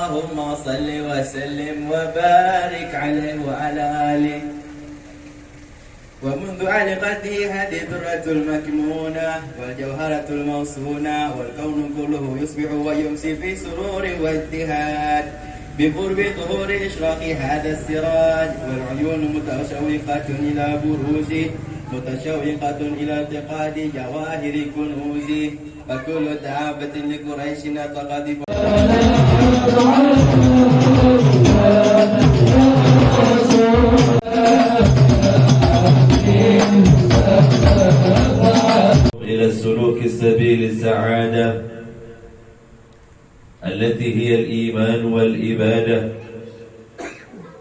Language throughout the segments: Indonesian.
اللهم صل وسلم وبارك عليه وعلى آله. ومنذ علقته هذه الذرة المكنونة والجوهرة الموصونة والكون كله يصبح ويمسي في سرور واجتهاد بقرب ظهور إشراق هذا السراج، والعيون متشوقة إلى بروزه، متشوقة إلى اعتقاد جواهر كنوزه، فكل دعابة لقريش نطقت إلى السلوك السبيل السعادة التي هي الإيمان والإبادة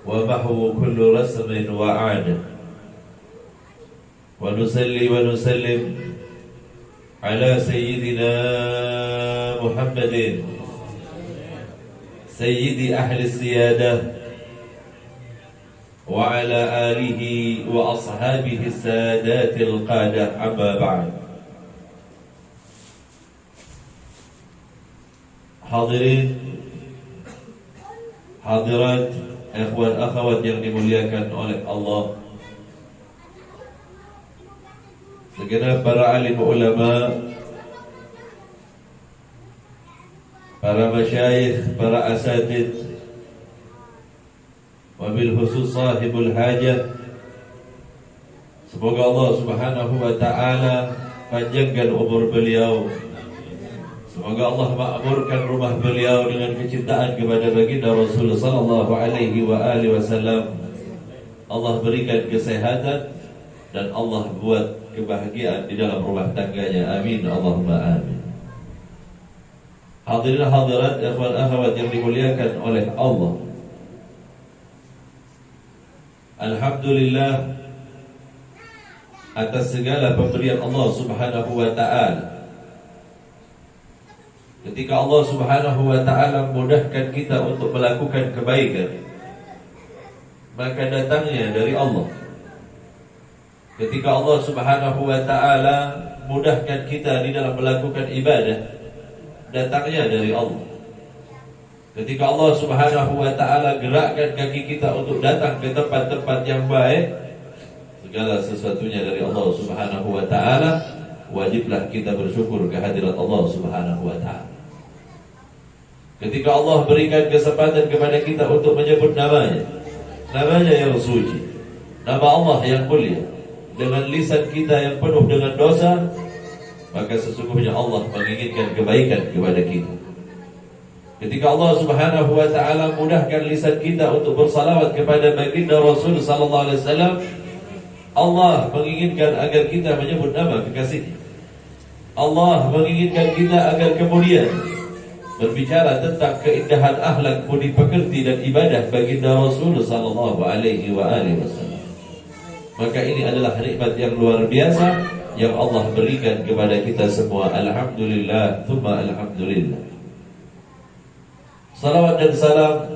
ومحو كل رسم وعادة. ونصلي ونسلم على سيدنا محمد سيد أهل السيادة وعلى آله وأصحابه السادات القادة. أما بعد. Hadirin, hadirat, ikhwan akhwat yang dimuliakan oleh Allah, segenap para alim ulama, para masyayikh, para asatid, wabil khusus sahibul hajah, semoga Allah subhanahu wa ta'ala panjangkan umur beliau. Semoga Allah makmurkan rumah beliau dengan kecintaan kepada baginda Rasul sallallahu alaihi wa alihi wasallam. Allah berikan kesehatan dan Allah buat kebahagiaan di dalam rumah tangganya. Amin Allahumma amin. Hadirin hadirat ikhwan akhwat yang dimuliakan oleh Allah, alhamdulillah atas segala pemberian Allah subhanahu wa ta'ala. Ketika Allah subhanahu wa ta'ala memudahkan kita untuk melakukan kebaikan, maka datangnya dari Allah. Ketika Allah subhanahu wa ta'ala mudahkan kita di dalam melakukan ibadah, datangnya dari Allah. Ketika Allah subhanahu wa ta'ala gerakkan kaki kita untuk datang ke tempat-tempat yang baik, segala sesuatunya dari Allah subhanahu wa ta'ala. Wajiblah kita bersyukur kehadirat Allah subhanahu wa ta'ala. Ketika Allah berikan kesempatan kepada kita untuk menyebut namanya yang suci, nama Allah yang mulia, dengan lisan kita yang penuh dengan dosa, maka sesungguhnya Allah menginginkan kebaikan kepada kita. Ketika Allah subhanahu wa ta'ala mudahkan lisan kita untuk bersalawat kepada baginda Rasul sallallahu alaihi wasallam, Allah menginginkan agar kita menyebut nama kekasihnya. Allah menginginkan kita agar kemudian berbicara tentang keindahan akhlak, budi pekerti dan ibadah baginda Rasul sallallahu alaihi wa alihi wasallam. Maka ini adalah nikmat yang luar biasa yang Allah berikan kepada kita semua. Alhamdulillah, tsumma alhamdulillah. Salawat dan salam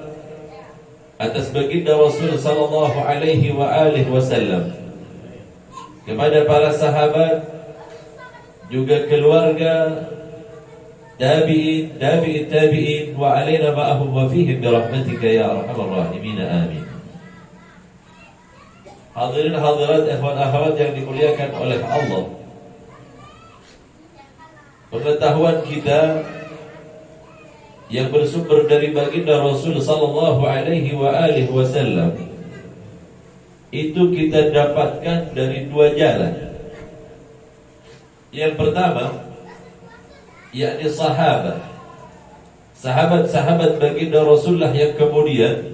atas baginda Rasul sallallahu alaihi wa alihi wasallam, kepada para sahabat, juga keluarga, tabi'in, tabi'in wa alaina ma'ahum wa fihim birahmatika ya arhamar rahimin. Amin. Hadirin hadirat ikhwan akhwat yang dimuliakan oleh Allah, pengetahuan kita yang bersumber dari baginda Rasul sallallahu alaihi wa alihi wasallam itu kita dapatkan dari dua jalan. Yang pertama, yakni sahabat-sahabat baginda Rasulullah yang kemudian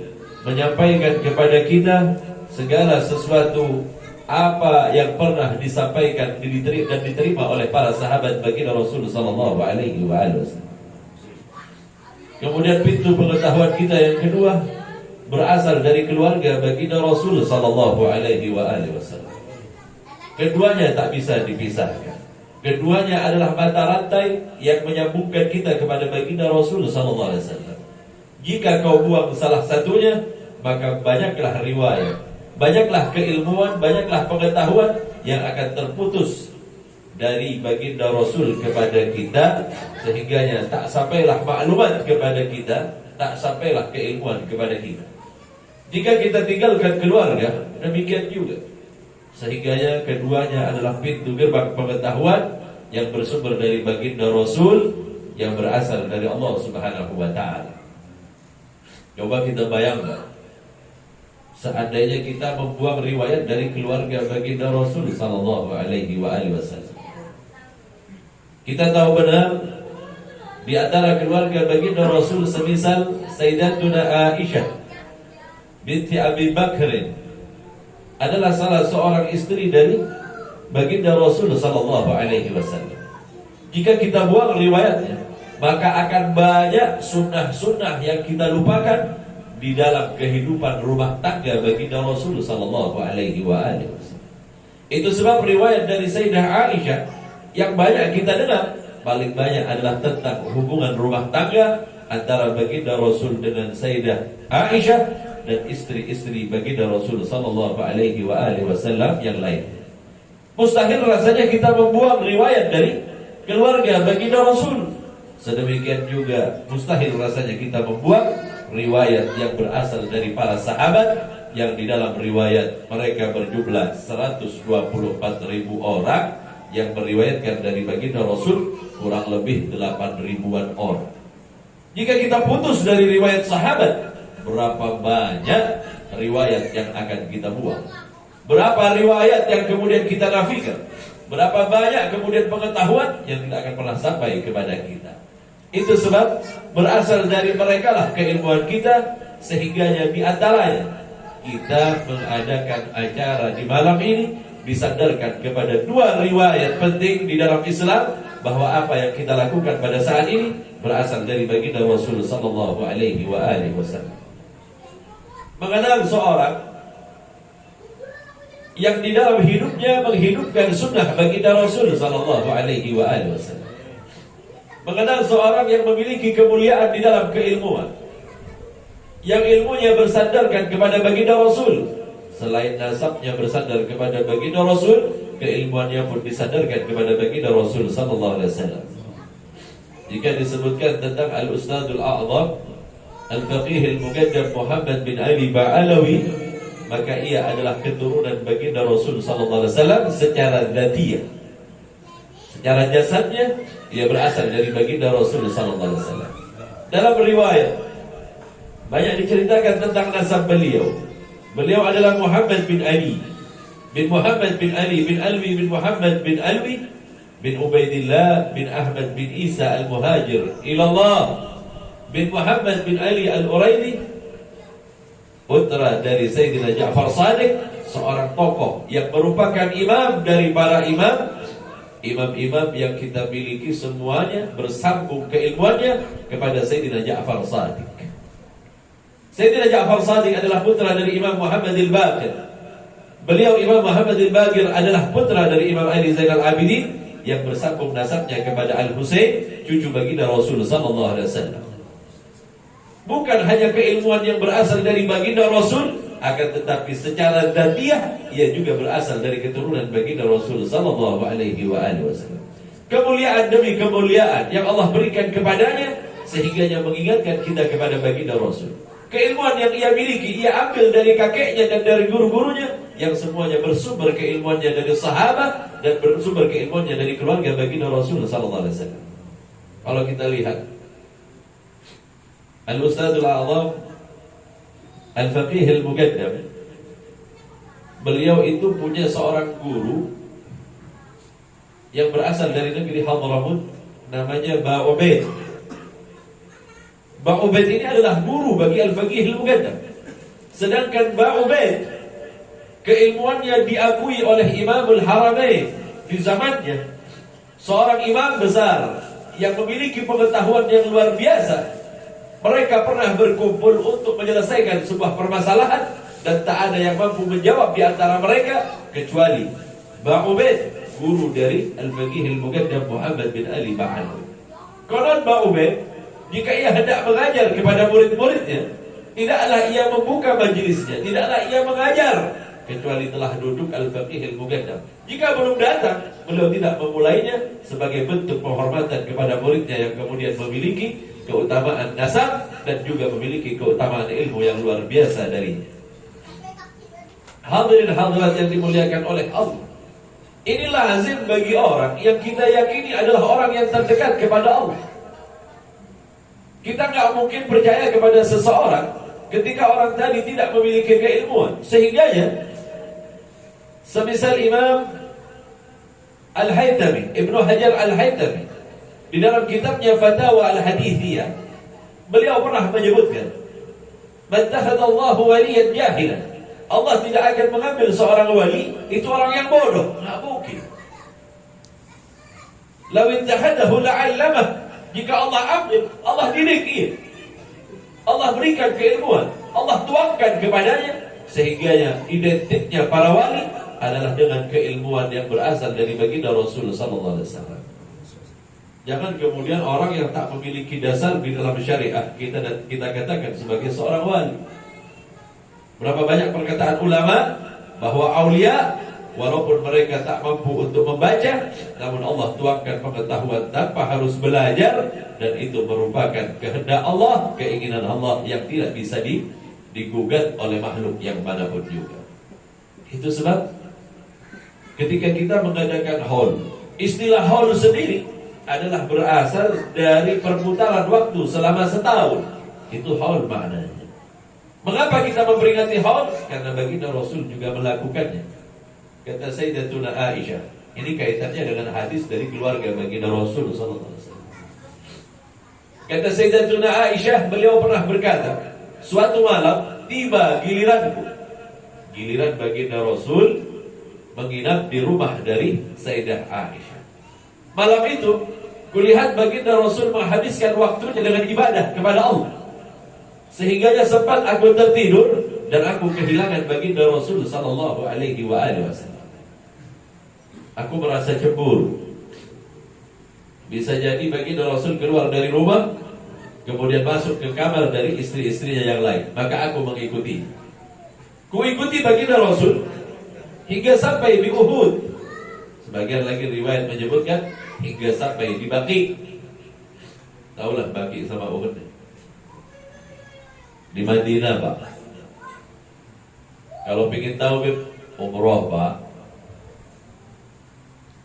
menyampaikan kepada kita segala sesuatu apa yang pernah disampaikan dan diterima oleh para sahabat baginda Rasul sallallahu alaihi wasallam. Kemudian pintu pengetahuan kita yang kedua berasal dari keluarga baginda Rasul sallallahu alaihi wasallam. Keduanya tak bisa dipisahkan. Keduanya adalah mata rantai yang menyambungkan kita kepada baginda Rasul sallallahu alaihi wasallam. Jika kau buang salah satunya, maka banyaklah riwayat, banyaklah keilmuan, banyaklah pengetahuan yang akan terputus dari baginda Rasul kepada kita, sehingganya tak sampailah maklumat kepada kita, tak sampailah keilmuan kepada kita. Jika kita tinggalkan keluarga, demikian juga. Sehingganya keduanya adalah pintu gerbang pengetahuan yang bersumber dari baginda Rasul yang berasal dari Allah Subhanahu wa ta'ala. Coba kita bayangkan, seandainya kita membuang riwayat dari keluarga baginda Rasul sallallahu alaihi wasallam. Kita tahu benar di antara keluarga baginda Rasul semisal Sayyidatuna Aisyah binti Abi Bakr adalah salah seorang istri dari baginda Rasul sallallahu alaihi wasallam. Jika kita buang riwayatnya, maka akan banyak sunnah-sunnah yang kita lupakan di dalam kehidupan rumah tangga baginda Rasul sallallahu alaihi wasallam. Itu sebab riwayat dari Sayyidah Aisyah yang banyak kita dengar paling banyak adalah tentang hubungan rumah tangga antara baginda Rasul dengan Sayyidah Aisyah dan istri-istri baginda Rasul sallallahu alaihi wasallam yang lain. Mustahil rasanya kita membuang riwayat dari keluarga baginda Rasul. Sedemikian juga mustahil rasanya kita membuang riwayat yang berasal dari para sahabat yang di dalam riwayat mereka berjumlah 124.000 orang yang meriwayatkan dari baginda Rasul kurang lebih 8.000-an orang. Jika kita putus dari riwayat sahabat, berapa banyak riwayat yang akan kita buang? Berapa riwayat yang kemudian kita nafikan? Berapa banyak kemudian pengetahuan yang tidak akan pernah sampai kepada kita? Itu sebab berasal dari mereka lah keilmuan kita, sehingganya di antaranya kita mengadakan acara di malam ini disandarkan kepada dua riwayat penting di dalam Islam, bahwa apa yang kita lakukan pada saat ini berasal dari baginda Rasul sallallahu alaihi wasallam. Mengenal seorang yang di dalam hidupnya menghidupkan sunnah baginda Rasul sallallahu alaihi wasallam. Mengenal seorang yang memiliki kemuliaan di dalam keilmuan, yang ilmunya bersandarkan kepada baginda Rasul. Selain nasabnya bersandar kepada baginda Rasul, keilmuannya pun disandarkan kepada baginda Rasul sallallahu alaihi wasallam. Jika disebutkan tentang Al-Ustadzul A'zam Al-Faqih Al-Muqaddam Muhammad bin Ali Ba'alawi, maka ia adalah keturunan baginda Rasul sallallahu alaihi wasallam secara dzatiyah. Secara jasadnya ia berasal dari baginda Rasul sallallahu alaihi wasallam. Dalam riwayat banyak diceritakan tentang nasab beliau. Beliau adalah Muhammad bin Ali bin Muhammad bin Ali bin Alwi bin Muhammad bin Alwi bin Ubaidillah bin Ahmad bin Isa al-Muhajir ilallah bin Muhammad bin Ali al-Uraidi, putra dari Sayyidina Ja'far Shadiq, seorang tokoh yang merupakan imam dari para imam-imam yang kita miliki semuanya bersambung keilmuannya kepada Sayyidina Ja'far Shadiq. Sayyidina Ja'far Shadiq adalah putra dari Imam Muhammad al-Baqir. Beliau Imam Muhammad al-Baqir adalah putra dari Imam Ali Zainal Abidin yang bersambung nasabnya kepada Al-Husain, cucu baginda Rasul sallallahu alaihi wasallam. Bukan hanya keilmuan yang berasal dari baginda Rasul, akan tetapi secara dzatiyah ia juga berasal dari keturunan baginda Rasul sallallahu alaihi wasallam. Kemuliaan demi kemuliaan yang Allah berikan kepadanya, sehingganya mengingatkan kita kepada baginda Rasul. Keilmuan yang ia miliki, ia ambil dari kakeknya dan dari guru-gurunya, yang semuanya bersumber keilmuannya dari sahabat dan bersumber keilmuannya dari keluarga baginda Rasul sallallahu alaihi wasallam. Kalau kita lihat Al-Ustadzul A'zam Al-Faqih Al-Muqaddam, beliau itu punya seorang guru yang berasal dari negeri Hadramut, namanya Ba Ubaid. Ba Ubaid ini adalah guru bagi Al-Faqih Al-Muqaddam. Sedangkan Ba Ubaid keilmuannya diakui oleh Imamul Haramain di zamannya, seorang imam besar yang memiliki pengetahuan yang luar biasa. Mereka pernah berkumpul untuk menyelesaikan sebuah permasalahan dan tak ada yang mampu menjawab di antara mereka kecuali Ba Ubaid, guru dari Al-Faqih Al-Muqaddam Muhammad bin Ali Ba'alawi. Konon Ba Ubaid, jika ia hendak mengajar kepada murid-muridnya, tidaklah ia membuka majelisnya, tidaklah ia mengajar kecuali telah duduk Al-Faqih Al-Muqaddam. Jika belum datang, beliau tidak memulainya sebagai bentuk penghormatan kepada muridnya yang kemudian memiliki keutamaan nasab dan juga memiliki keutamaan ilmu yang luar biasa darinya. Hadirin hadirat yang dimuliakan oleh Allah, ini lazim bagi orang yang kita yakini adalah orang yang terdekat kepada Allah. Kita nggak mungkin percaya kepada seseorang ketika orang tadi tidak memiliki keilmuan. Sehingganya semisal Imam Al-Haytami, Ibnu Hajar Al-Haytami, di dalam kitabnya Fatawa Al-Hadithiyah, beliau pernah menyebutkan, "Man takhadallahu waliyan jahilan." Allah tidak akan mengambil seorang wali, itu orang yang bodoh. Nggak mungkin. Law ittakhadahu la'allamah. Jika Allah ambil, Allah didik dia. Allah berikan keilmuan, Allah tuangkan kepadanya, sehingga identiknya para wali adalah dengan keilmuan yang berasal dari baginda Rasul sallallahu alaihi wasallam. Jangan kemudian orang yang tak memiliki dasar di dalam syariah kita katakan sebagai seorang wali. Berapa banyak perkataan ulama bahwa aulia walaupun mereka tak mampu untuk membaca, namun Allah tuangkan pengetahuan tanpa harus belajar, dan itu merupakan kehendak Allah, keinginan Allah yang tidak bisa digugat oleh makhluk yang manapun juga. Itu sebab ketika kita mengadakan haul, istilah haul sendiri adalah berasal dari perputaran waktu selama setahun. Itu haul maknanya. Mengapa kita memperingati haul? Karena baginda Rasul juga melakukannya. Kata Sayyidatuna Aisyah, ini kaitannya dengan hadis dari keluarga baginda Rasul sallallahu alaihi wasallam. Kata Sayyidatuna Aisyah, beliau pernah berkata, suatu malam tiba giliran baginda Rasul menginap di rumah dari Sayyidah Aisyah. Malam itu, kulihat baginda Rasul menghabiskan waktunya dengan ibadah kepada Allah. Sehingga sempat aku tertidur dan aku kehilangan baginda Rasul sallallahu alaihi wasallam. Aku merasa cemburu. Bisa jadi baginda Rasul keluar dari rumah, kemudian masuk ke kamar dari istri-istrinya yang lain. Maka aku mengikuti. Kuikuti baginda Rasul hingga sampai di Uhud. Sebagian lagi riwayat menyebutkan hingga sampai di Baqi. Taulah Baqi sama Uhud di Madinah, Pak. Kalau ingin tahu, Bib, umroh, Pak.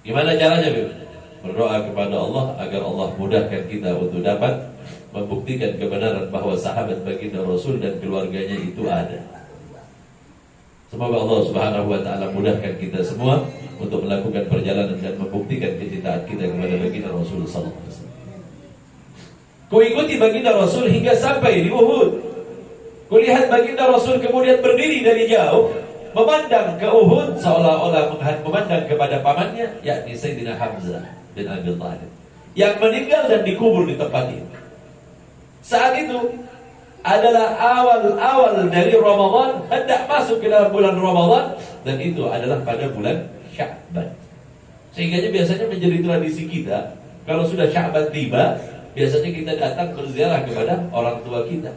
Gimana caranya, Bib? Berdoa kepada Allah agar Allah mudahkan kita untuk dapat membuktikan kebenaran bahwa sahabat baginda Rasul dan keluarganya itu ada. Semoga Allah Subhanahu wa taala mudahkan kita semua untuk melakukan perjalanan dan membuktikan kecintaan kita kepada baginda Rasul sallallahu alaihi wasallam. Kuikuti baginda Rasul hingga sampai di Uhud. Kulihat baginda Rasul kemudian berdiri dari jauh, memandang ke Uhud seolah-olah memandang kepada pamannya, yakni Sayyidina Hamzah bin Abi Thalib, yang meninggal dan dikubur di tempat itu. Saat itu adalah awal-awal dari Ramadan, hendak masuk ke dalam bulan Ramadan, dan itu adalah pada bulan Sya'ban. Sehingga biasanya menjadi tradisi kita, kalau sudah Sya'ban tiba, biasanya kita datang berziarah kepada orang tua kita.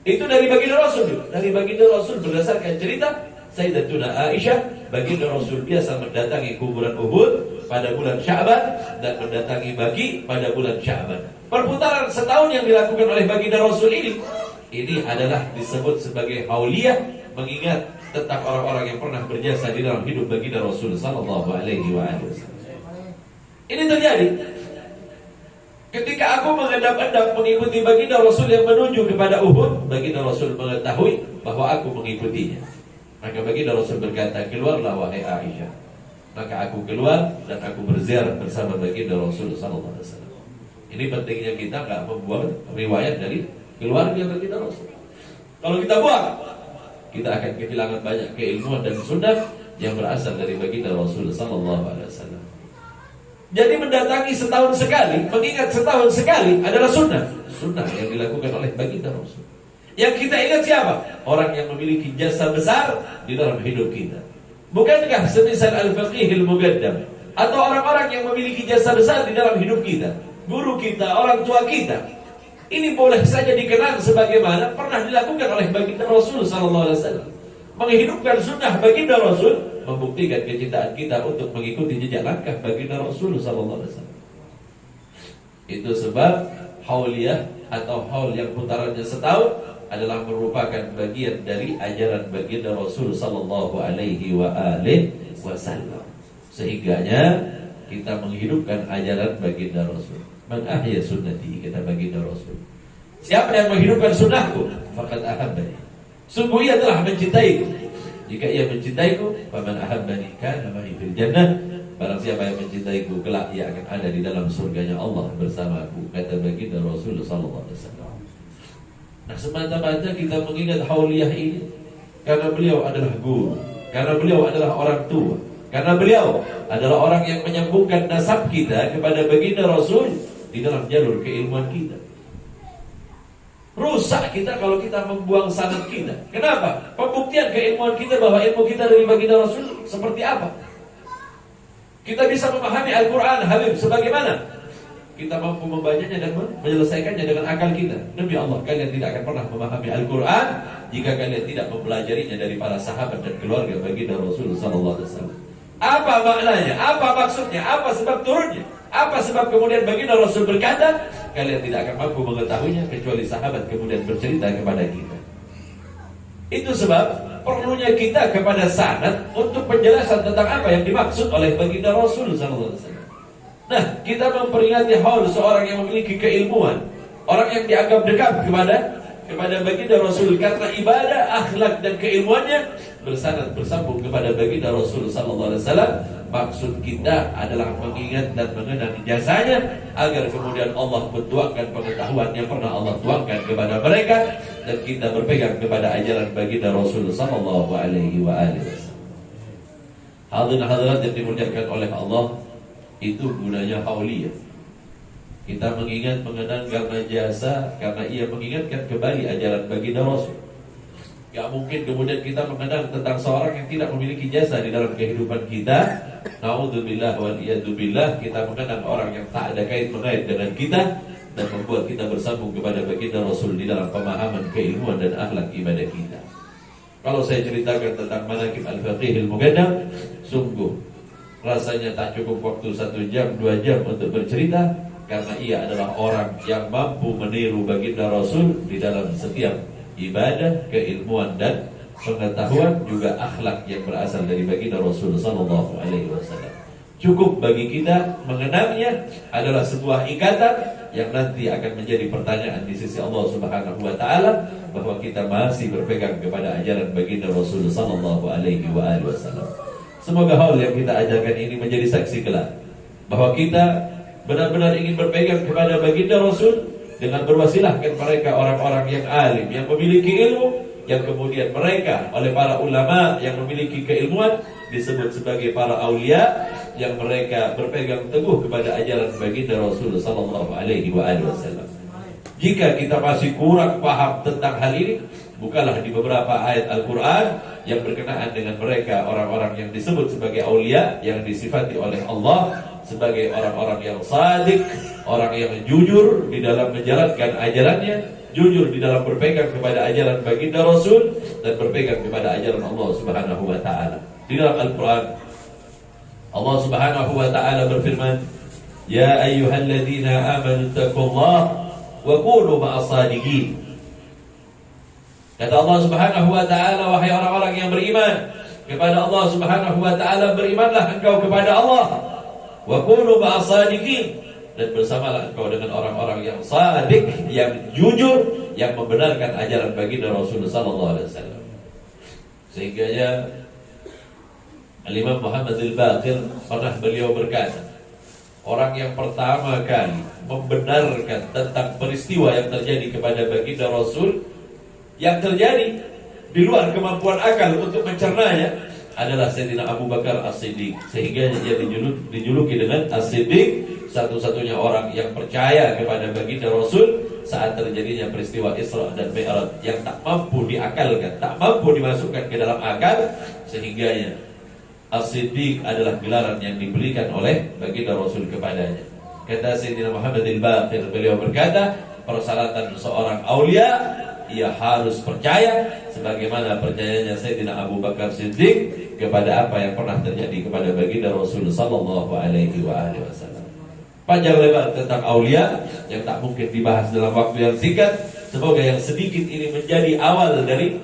Itu dari baginda Rasul. Dari baginda Rasul berdasarkan cerita Sayyidatuna Aisyah, baginda Rasul biasa mendatangi kuburan Uhud pada bulan Sya'ban dan mendatangi Baqi pada bulan Sya'ban. Perputaran setahun yang dilakukan oleh baginda Rasul ini adalah disebut sebagai hauliyah, mengingat tentang orang-orang yang pernah berjasa di dalam hidup baginda Rasul sallallahu alaihi wasallam. Ini terjadi ketika aku mengendap-endap mengikuti baginda Rasul yang menuju kepada Uhud. Baginda Rasul mengetahui bahwa aku mengikutinya. Maka baginda Rasul berkata, keluarlah wahai Aisyah. Maka aku keluar dan aku berziarah bersama baginda Rasul sallallahu alaihi wasallam. Ini pentingnya kita nggak membuat riwayat dari keluarga baginda Rasul. Kalau kita buat, kita akan kehilangan banyak keilmuan dan sunnah yang berasal dari baginda Rasul sallallahu alaihi wasallam. Jadi mendatangi setahun sekali, mengingat setahun sekali adalah sunnah. Sunnah yang dilakukan oleh baginda Rasul. Yang kita ingat siapa? Orang yang memiliki jasa besar di dalam hidup kita. Bukankah semisal Al-Faqih Al-Mugaddam, atau orang-orang yang memiliki jasa besar di dalam hidup kita, guru kita, orang tua kita, ini boleh saja dikenal sebagaimana pernah dilakukan oleh baginda Rasul sallallahu alaihi wasallam. Menghidupkan sunnah baginda Rasul, membuktikan kecintaan kita untuk mengikuti jejak langkah baginda Rasul sallallahu alaihi wasallam. Itu sebab hauliyah atau haul yang putarannya setahun adalah merupakan bagian dari ajaran baginda Rasul sallallahu alaihi wasallam. Sehingganya kita menghidupkan ajaran baginda Rasul. Man ahya sunnati, kata baginda Rasul. Siapa yang menghidupkan sunnahku, faqad ahabbani. Sungguh ia telah mencintaiku. Jika ia mencintaiku, faman ahabbani kana ma'i fil jannah. Barang siapa yang mencintaiku, kelak ia akan ada di dalam surganya Allah bersamaku, kata baginda Rasul sallallahu alaihi wasallam. Nah, semata-mata kita mengingat hauliyah ini karena beliau adalah guru, karena beliau adalah orang tua, karena beliau adalah orang yang menyambungkan nasab kita kepada baginda Rasul di dalam jalur keilmuan kita. Rusak kita kalau kita membuang sanad kita. Kenapa? Pembuktian keilmuan kita bahwa ilmu kita dari baginda Rasul seperti apa? Kita bisa memahami Al-Quran, Habib, sebagaimana kita mampu membacanya dan menyelesaikannya dengan akal kita. Demi Allah, kalian tidak akan pernah memahami Al-Quran jika kalian tidak mempelajarinya dari para sahabat dan keluarga baginda Rasul sallallahu alaihi wasallam. Apa maknanya? Apa maksudnya? Apa sebab turunnya? Apa sebab kemudian baginda Rasul berkata, kalian tidak akan mampu mengetahuinya kecuali sahabat kemudian bercerita kepada kita. Itu sebab perlunya kita kepada sanad untuk penjelasan tentang apa yang dimaksud oleh baginda Rasul sallallahu alaihi wasallam. Nah, kita memperingati haul seorang yang memiliki keilmuan, orang yang dianggap dekat kepada baginda Rasul karena ibadah, akhlak dan keilmuannya bersanad bersambung kepada baginda Rasul sallallahu alaihi wasallam. Maksud kita adalah mengingat dan mengenang jasanya agar kemudian Allah mentuangkan pengetahuan yang pernah Allah tuangkan kepada mereka dan kita berpegang kepada ajaran baginda Rasul sallallahu alaihi wasallam. Hadirin hadirat yang dimuliakan oleh Allah, itu gunanya hauliyah. Kita mengingat, mengenang karena jasa, karena ia mengingatkan kembali ajaran baginda Rasul. Gak mungkin kemudian kita mengenang tentang seorang yang tidak memiliki jasa di dalam kehidupan kita. Na'udzubillah wal iyadzubillah, kita mengenang orang yang tak ada kait mengait dengan kita dan membuat kita bersambung kepada baginda Rasul di dalam pemahaman keilmuan dan akhlak ibadah kita. Kalau saya ceritakan tentang manaqib al-faqih al-mugaddam, sungguh rasanya tak cukup waktu 1 jam, 2 jam untuk bercerita, karena ia adalah orang yang mampu meniru baginda Rasul di dalam setiap ibadah, keilmuan dan pengetahuan, juga akhlak yang berasal dari baginda Rasul sallallahu alaihi wasallam. Cukup bagi kita mengenangnya adalah sebuah ikatan yang nanti akan menjadi pertanyaan di sisi Allah Subhanahu wa taala, bahwa kita masih berpegang kepada ajaran baginda Rasul sallallahu alaihi wasallam. Semoga hal yang kita ajarkan ini menjadi saksi kelak bahwa kita benar-benar ingin berpegang kepada baginda Rasul dengan berwasilahkan mereka orang-orang yang alim, yang memiliki ilmu, yang kemudian mereka oleh para ulama yang memiliki keilmuan disebut sebagai para aulia, yang mereka berpegang teguh kepada ajaran baginda Rasul sallallahu alaihi wasallam. Jika kita masih kurang paham tentang hal ini, bukalah di beberapa ayat Al-Quran yang berkenaan dengan mereka, orang-orang yang disebut sebagai aulia, yang disifati oleh Allah sebagai orang-orang yang sadik, orang yang jujur di dalam menjalankan ajarannya, jujur di dalam berpegang kepada ajaran baginda Rasul, dan berpegang kepada ajaran Allah Subhanahu wa ta'ala. Di dalam Al-Quran, Allah Subhanahu wa ta'ala berfirman, Ya ayyuhalladzina amanu taqullaha wa kunu ma'as-sadiqin. Kata Allah Subhanahu wa ta'ala, wahai orang-orang yang beriman kepada Allah Subhanahu wa ta'ala, berimanlah engkau kepada Allah, wa kunu ma'as-sadiqin, dan bersamalah engkau dengan orang-orang yang sadik, yang jujur, yang membenarkan ajaran baginda Rasul sallallahu alaihi wasallam. Sehingga Al-Imam Muhammad al-Baqir pernah beliau berkata, orang yang pertama kali membenarkan tentang peristiwa yang terjadi kepada baginda Rasul, yang terjadi di luar kemampuan akal untuk mencernanya, adalah Sayyidina Abu Bakar As-Siddiq. Sehingga dia dijuluki dengan As-Siddiq, satu-satunya orang yang percaya kepada baginda Rasul saat terjadinya peristiwa Isra dan Mi'raj yang tak mampu diakalkan, tak mampu dimasukkan ke dalam akal. Sehingga As-Siddiq adalah gelaran yang diberikan oleh baginda Rasul kepadanya. Kata Sayyidina Muhammad al-Baqir, beliau berkata, persyaratan seorang aulia, ia harus percaya sebagaimana percayanya Sayyidina Abu Bakar Siddiq kepada apa yang pernah terjadi kepada baginda Rasul sallallahu alaihi wasallam. panjang lebar tentang aulia yang tak mungkin dibahas dalam waktu yang singkat. Semoga yang sedikit ini menjadi awal dari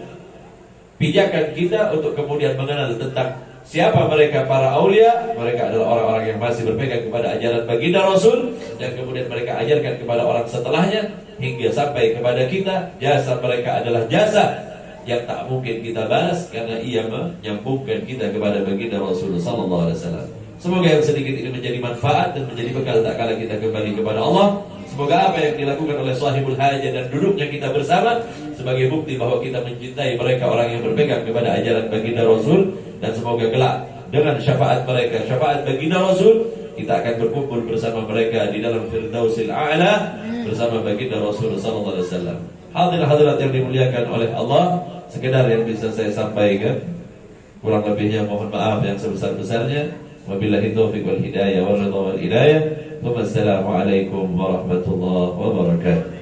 pijakan kita untuk kemudian mengenal tentang siapa mereka para aulia. Mereka adalah orang-orang yang masih berpegang kepada ajaran baginda Rasul, dan kemudian mereka ajarkan kepada orang setelahnya hingga sampai kepada kita. Jasa mereka adalah jasa yang tak mungkin kita balas, karena ia menyambungkan kita kepada baginda Rasul sallallahu alaihi wasallam. Semoga yang sedikit ini menjadi manfaat dan menjadi bekal tak kala kita kembali kepada Allah. Semoga apa yang dilakukan oleh sahibul hajah dan duduknya kita bersama sebagai bukti bahwa kita mencintai mereka, orang yang berpegang kepada ajaran baginda Rasul. Dan semoga kelak dengan syafaat mereka, syafaat baginda Rasul, kita akan berkumpul bersama mereka di dalam Firdausil A'la bersama baginda Rasul sallallahu alaihi wasallam. Hadirin-hadirat yang dimuliakan oleh Allah, sekedar yang bisa saya sampaikan. Kurang lebihnya mohon maaf yang sebesar-besarnya. Wabillahi taufiq wal hidayah wal ridha wal hidayah. Wassalamualaikum warahmatullahi wabarakatuh.